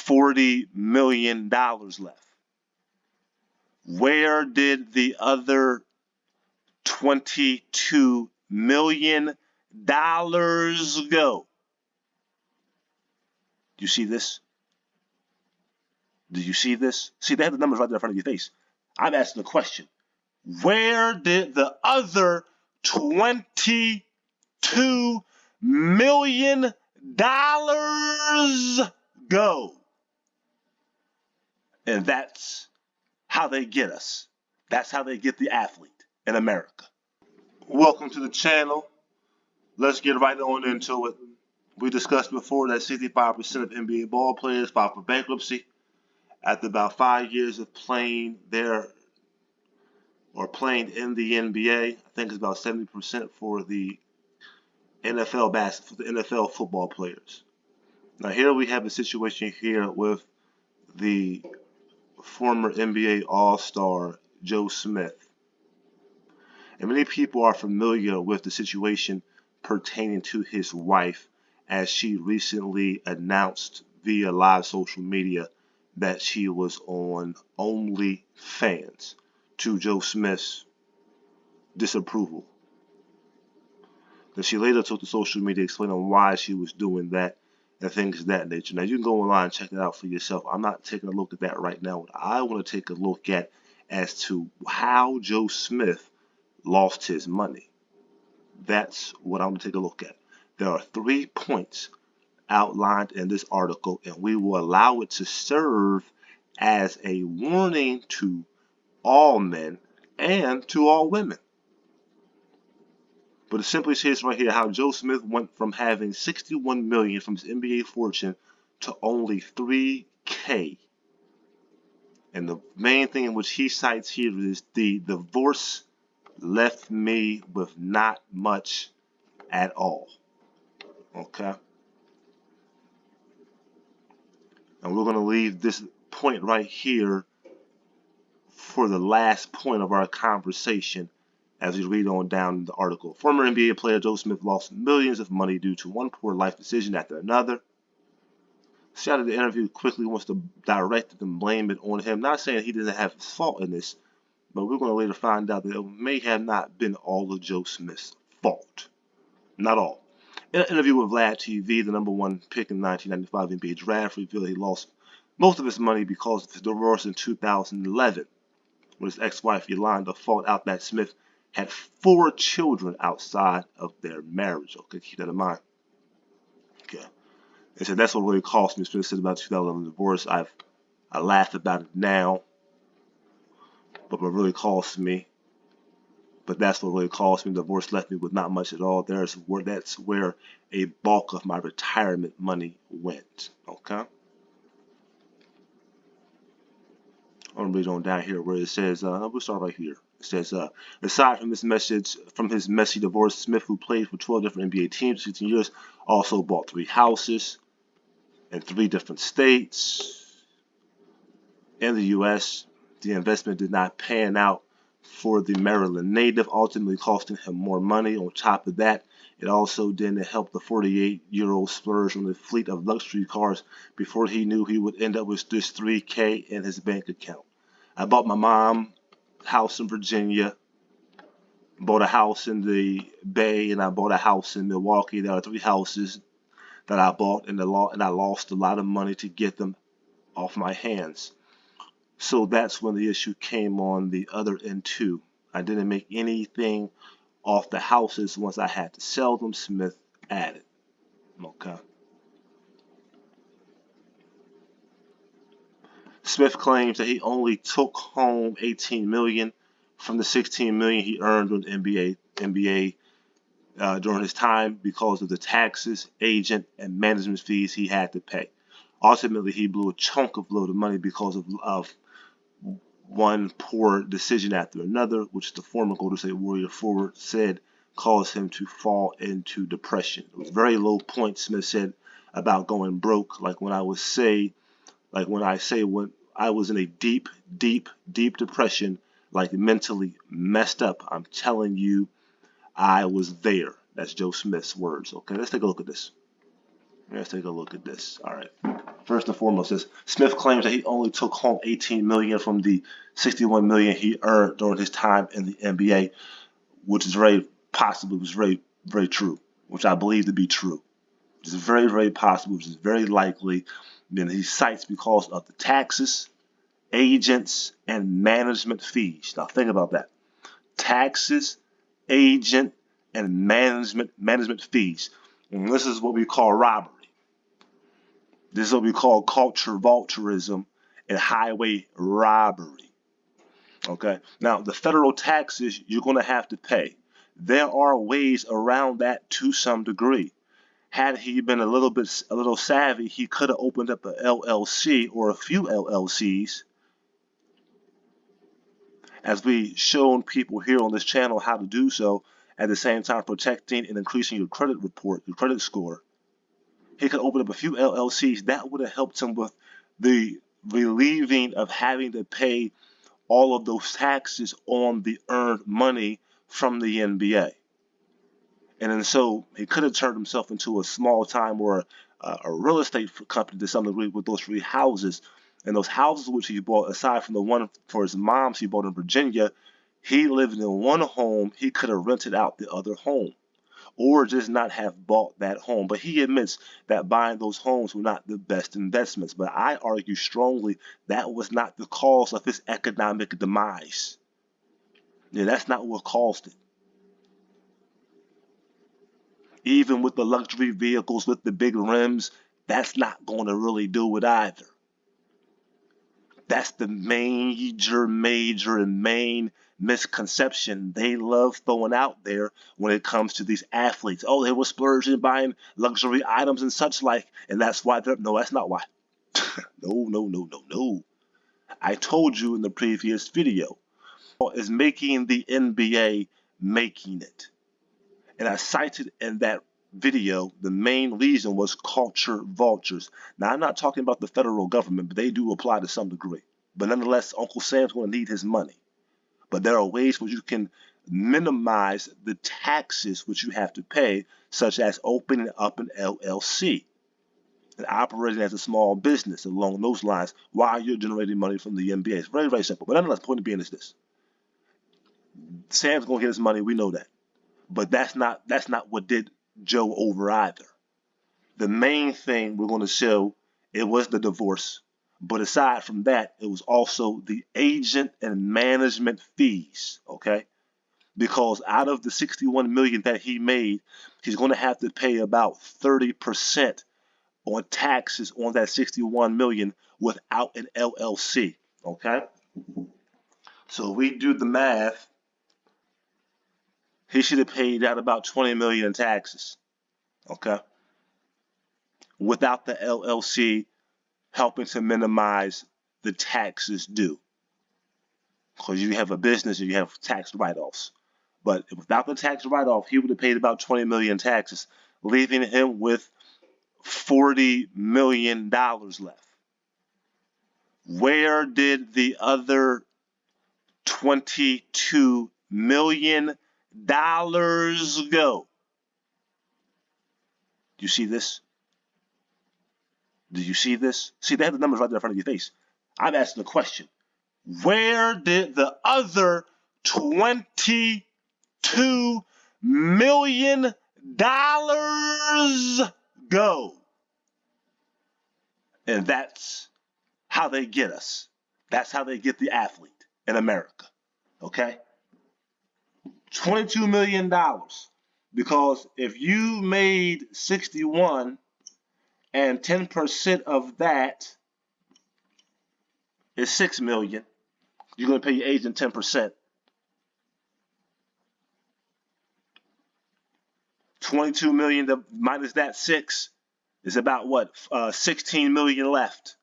$40 million left. Where did the other $22 million go? Do you see this? Do you see this? See, they have the numbers right there in front of your face. I'm asking a question. Where did the other $22 million go? And that's how they get us. That's how they get the athlete in America. Welcome to the channel. Let's get right on into it. We discussed before that 65% of NBA ball players filed for bankruptcy after about 5 years of playing in the NBA. I think it's about 70% for the NFL football players. Now here we have a situation here with the former NBA All-Star Joe Smith. And many people are familiar with the situation pertaining to his wife, as she recently announced via live social media that she was on OnlyFans, to Joe Smith's disapproval. Then she later took to social media explaining why she was doing that and things of that nature. Now you can go online and check it out for yourself. I'm not taking a look at that right now. What I want to take a look at as to how Joe Smith lost his money. That's what I'm going to take a look at. There are 3 points outlined in this article, and we will allow it to serve as a warning to all men and to all women. But it simply says right here how Joe Smith went from having $61 million from his NBA fortune to only $3K. And the main thing in which he cites here is the divorce left me with not much at all. Okay? And we're going to leave this point right here for the last point of our conversation as we read on down the article. Former NBA player Joe Smith lost millions of money due to one poor life decision after another. Shouted the interview quickly wants to direct it and blame it on him. Not saying he doesn't have fault in this, but we're going to later find out that it may have not been all of Joe Smith's fault. Not all. In an interview with Vlad TV, the #1 pick in the 1995 NBA draft revealed he lost most of his money because of his divorce in 2011. When his ex-wife Yolanda found out that Smith had 4 children outside of their marriage. Okay, keep that in mind. Okay. They said that's what really cost me. Smith said about 2011 divorce. I laugh about it now, but what really cost me. But that's what really cost me. The divorce left me with not much at all. That's where a bulk of my retirement money went. Okay. I'm gonna read on down here where it says, we'll start right here. It says, aside from his messy divorce, Smith, who played for 12 different NBA teams for 16 years, also bought 3 houses in 3 different states in the U.S. The investment did not pan out for the Maryland native, ultimately costing him more money. On top of that, it also didn't help the 48-year-old splurge on a fleet of luxury cars before he knew he would end up with this $3K in his bank account. I bought my mom a house in Virginia, bought a house in the Bay, and I bought a house in Milwaukee. There are 3 houses that I bought, and I lost a lot of money to get them off my hands. So that's when the issue came on the other end too. I didn't make anything off the houses once I had to sell them, Smith added. Okay. Smith claims that he only took home $18 million from the $16 million he earned on NBA during his time because of the taxes, agent, and management fees he had to pay. Ultimately, he blew a chunk of load of money because of one poor decision after another, which the former Golden State Warrior forward said caused him to fall into depression. It was very low point, Smith said, about going broke, like when I say when I was in a deep depression, like mentally messed up. I'm telling you, I was there. That's Joe Smith's words. Okay, let's take a look at this. Let's take a look at this. All right. First and foremost, this Smith claims that he only took home $18 million from the $61 million he earned during his time in the NBA, which is very possible, was very, very true, which I believe to be true. Which is very, very possible, which is very likely. Then he cites because of the taxes, agents, and management fees. Now think about that. Taxes, agent, and management fees. And this is what we call robbery. This is what we call culture vulturism and highway robbery. Okay. Now the federal taxes you're going to have to pay. There are ways around that to some degree. Had he been a little savvy, he could have opened up an LLC or a few LLCs, as we shown people here on this channel how to do so, at the same time protecting and increasing your credit report, your credit score. He could open up a few LLCs. That would have helped him with the relieving of having to pay all of those taxes on the earned money from the NBA. And then so he could have turned himself into a small time or a real estate company to some degree with those 3 houses. And those houses which he bought, aside from the one for his mom he bought in Virginia, he lived in one home. He could have rented out the other home or just not have bought that home. But he admits that buying those homes were not the best investments. But I argue strongly that was not the cause of his economic demise. Yeah, that's not what caused it. Even with the luxury vehicles with the big rims, that's not going to really do it either. That's the major and main misconception they love throwing out there when it comes to these athletes. Oh, they were splurging, buying luxury items and such like, and that's why they're... No, that's not why. No. I told you in the previous video, is making the NBA making it. And I cited in that video the main reason was culture vultures. Now, I'm not talking about the federal government, but they do apply to some degree. But nonetheless, Uncle Sam's going to need his money. But there are ways where you can minimize the taxes which you have to pay, such as opening up an LLC and operating as a small business along those lines while you're generating money from the NBA. It's very, very simple. But nonetheless, the point of being is this. Sam's going to get his money. We know that. But that's not what did Joe over either. The main thing we're going to show, it was the divorce. But aside from that, it was also the agent and management fees, okay? Because out of the $61 million that he made, he's going to have to pay about 30% on taxes on that $61 million without an LLC, okay? So if we do the math, he should have paid out about $20 million in taxes, okay? Without the LLC helping to minimize the taxes due. Because you have a business and you have tax write-offs. But without the tax write-off, he would have paid about $20 million in taxes, leaving him with $40 million left. Where did the other $22 million go? Do you see this? Do you see this? See, they have the numbers right there in front of your face. I'm asking a question. Where did the other $22 million go? And that's how they get us. That's how they get the athlete in America. Okay? $22 million. Because if you made 61 and 10% of that is 6 million, you're going to pay your agent 10%. 22 million minus that 6 is about what? 16 million left.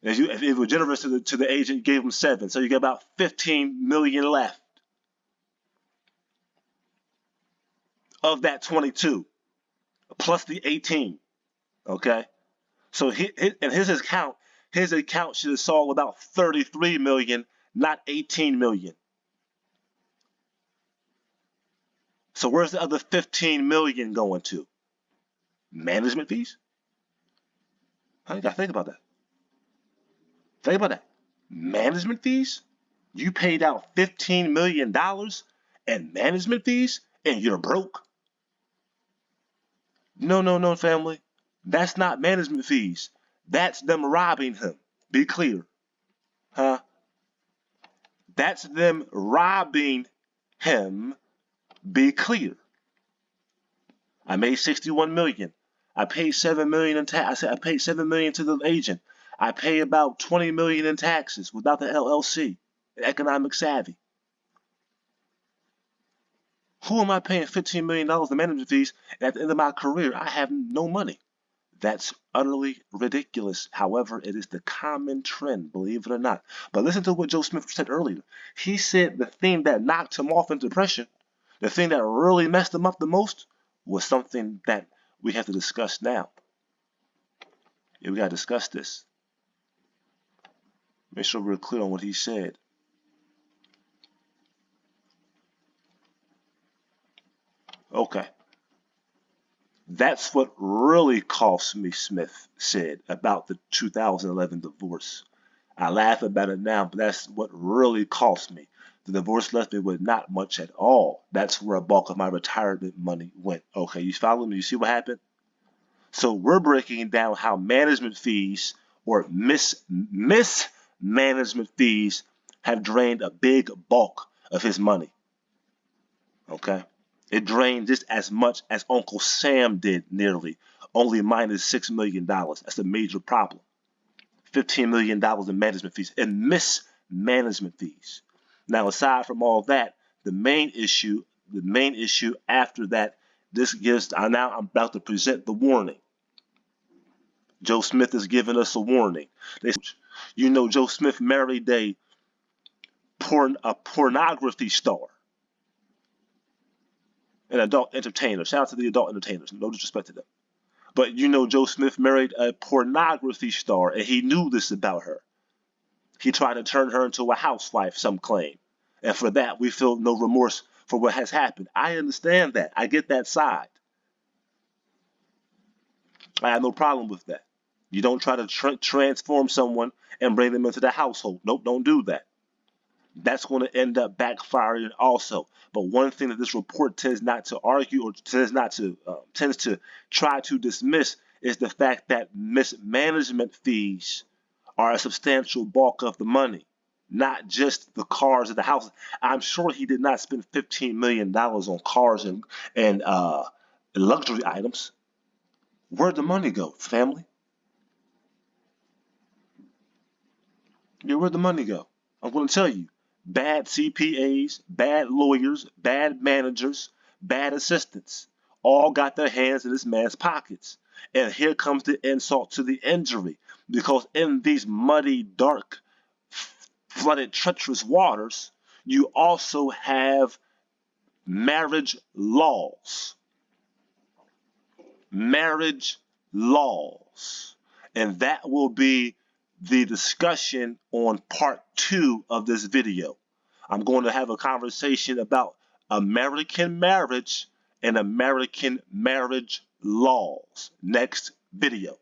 If you were generous to the agent, you gave him 7, so you get about 15 million left of that 22 plus the 18. Okay, so in his account should have saw about 33 million, not 18 million. So where's the other 15 million going to? Management fees? Huh? You gotta think about that. Think about that. Management fees? You paid out $15 million in management fees and you're broke? No, no, no, family. That's not management fees. That's them robbing him. Be clear. Huh? That's them robbing him. Be clear. I made 61 million. I paid 7 million in tax. I said I paid 7 million to the agent. I pay about 20 million in taxes without the LLC. Economic savvy. Who am I paying $15 million in management fees? And at the end of my career, I have no money. That's utterly ridiculous. However, it is the common trend, believe it or not. But listen to what Joe Smith said earlier. He said the thing that knocked him off into depression, the thing that really messed him up the most, was something that we have to discuss now. Yeah, we got to discuss this. Make sure we're clear on what he said. Okay. That's what really cost me, Smith said about the 2011 divorce. I laugh about it now, but that's what really cost me. The divorce left me with not much at all. That's where a bulk of my retirement money went. Okay, you follow me? You see what happened? So we're breaking down how management fees or mismanagement fees have drained a big bulk of his money. Okay? It drained just as much as Uncle Sam did, nearly, only minus $6 million. That's a major problem. $15 million in management fees and mismanagement fees. Now, aside from all that, the main issue after that, this gives, now I'm about to present the warning. Joe Smith is giving us a warning. You know, Joe Smith married a pornography star, an adult entertainer. Shout out to the adult entertainers. No disrespect to them. But you know, Joe Smith married a pornography star, and he knew this about her. He tried to turn her into a housewife, some claim. And for that, we feel no remorse for what has happened. I understand that. I get that side. I have no problem with that. You don't try to transform someone and bring them into the household. Nope, don't do that. That's going to end up backfiring also. But one thing that this report tends not to argue or tends to try to dismiss is the fact that mismanagement fees are a substantial bulk of the money, not just the cars and the houses. I'm sure he did not spend $15 million on cars and luxury items. Where'd the money go, family? Yeah, where'd the money go? I'm going to tell you. Bad CPAs, bad lawyers, bad managers, bad assistants all got their hands in this man's pockets. And here comes the insult to the injury, because in these muddy, dark, flooded, treacherous waters, you also have marriage laws. Marriage laws. And that will be the discussion on part 2 of this video. I'm going to have a conversation about American marriage and American marriage laws next video.